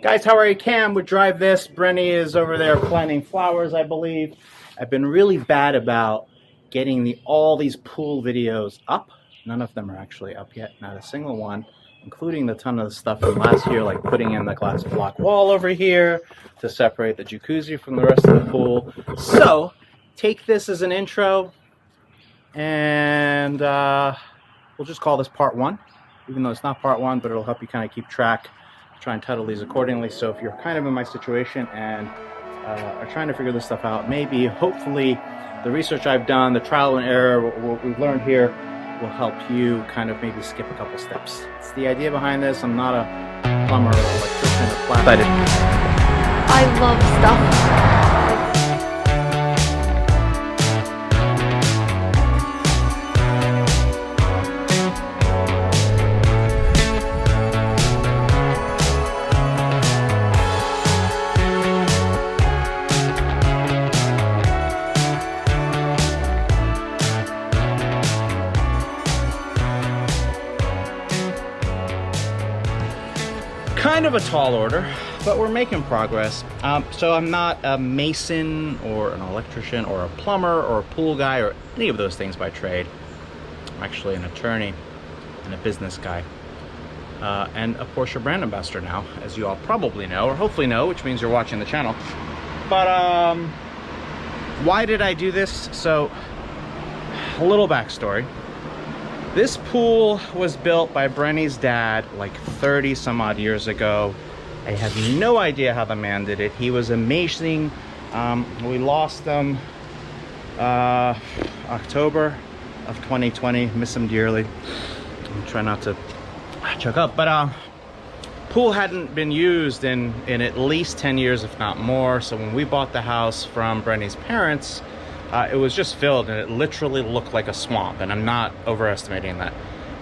Guys, how are you? Cam would drive this. Brenny is over there planting flowers, I believe. I've been really bad about getting all these pool videos up. None of them are actually up yet, not a single one, including the ton of the stuff from last year, like putting in the glass block wall over here to separate the jacuzzi from the rest of the pool. So take this as an intro, and we'll just call this part one, even though it's not part one, but it'll help you kind of keep track. Try and title these accordingly. So if you're kind of in my situation and are trying to figure this stuff out, maybe, hopefully, the research I've done, the trial and error, what we've learned here will help you kind of maybe skip a couple steps. It's the idea behind this. I'm not a plumber or electrician or plaster. I love stuff. Kind of a tall order, but we're making progress. So I'm not a mason or an electrician or a plumber or a pool guy or any of those things by trade. I'm actually an attorney and a business guy and a Porsche brand ambassador now, as you all probably know, or hopefully know, which means you're watching the channel. But why did I do this? So a little backstory. This pool was built by Brenny's dad like 30 some odd years ago. I have no idea how the man did it. He was amazing. We lost him October of 2020. Miss him dearly. I'm trying not to choke up, but pool hadn't been used in at least 10 years, if not more. So when we bought the house from Brenny's parents, it was just filled, and it literally looked like a swamp, and I'm not overestimating that.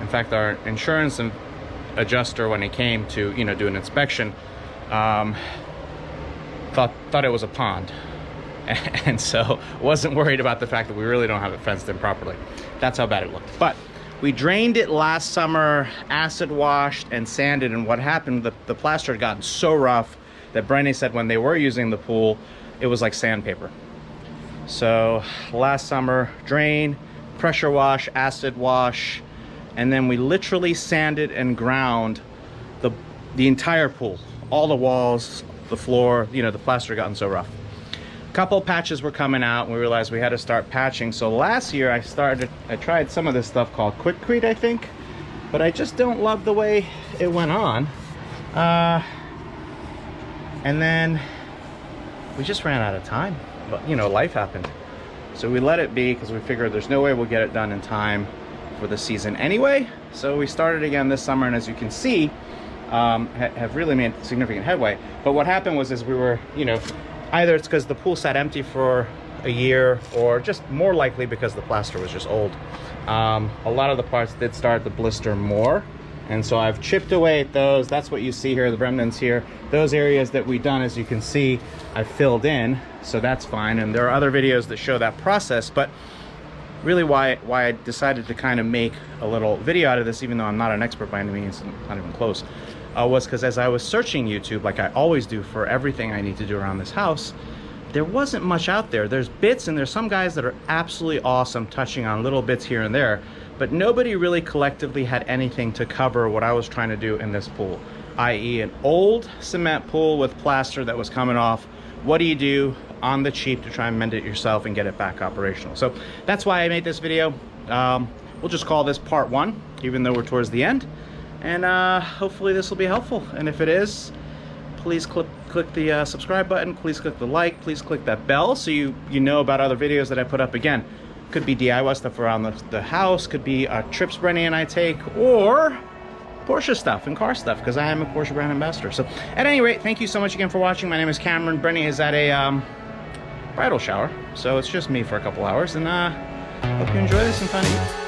In fact, our insurance adjuster, when he came to do an inspection, thought it was a pond, and so wasn't worried about the fact that we really don't have it fenced in properly. That's how bad it looked. But we drained it last summer, acid washed and sanded, and what happened, the plaster had gotten so rough that Brenny said when they were using the pool, it was like sandpaper. So last summer, drain, pressure wash, acid wash, and then we literally sanded and ground the entire pool, all the walls, the floor. The plaster had gotten so rough. A couple patches were coming out, and we realized we had to start patching. So last year I tried some of this stuff called Quikrete, I think, but I just don't love the way it went on. And then we just ran out of time. But life happened, so we let it be because we figured there's no way we'll get it done in time for the season anyway. So we started again this summer, and as you can see, have really made significant headway. But what happened was we were, either it's because the pool sat empty for a year, or just more likely because the plaster was just old. A lot of the parts did start to blister more, and so I've chipped away at those. That's what you see here, the remnants here. Those areas that we've done, as you can see, I've filled in, so that's fine. And there are other videos that show that process, but really why I decided to kind of make a little video out of this, even though I'm not an expert by any means, not even close, was because as I was searching YouTube, like I always do for everything I need to do around this house, there wasn't much out there. There's bits, and there's some guys that are absolutely awesome touching on little bits here and there, but nobody really collectively had anything to cover what I was trying to do in this pool, i.e. an old cement pool with plaster that was coming off. What do you do on the cheap to try and mend it yourself and get it back operational? So that's why I made this video. We'll just call this part one, even though we're towards the end. And hopefully this will be helpful. And if it is, please click the subscribe button. Please click the like. Please click that bell so you know about other videos that I put up. Again, could be DIY stuff around the house, could be trips Brenny and I take, or Porsche stuff and car stuff, because I am a Porsche brand ambassador. So at any rate, thank you so much again for watching. My name is Cameron. Brenny is at a bridal shower, so it's just me for a couple hours, and hope you enjoy this and find it.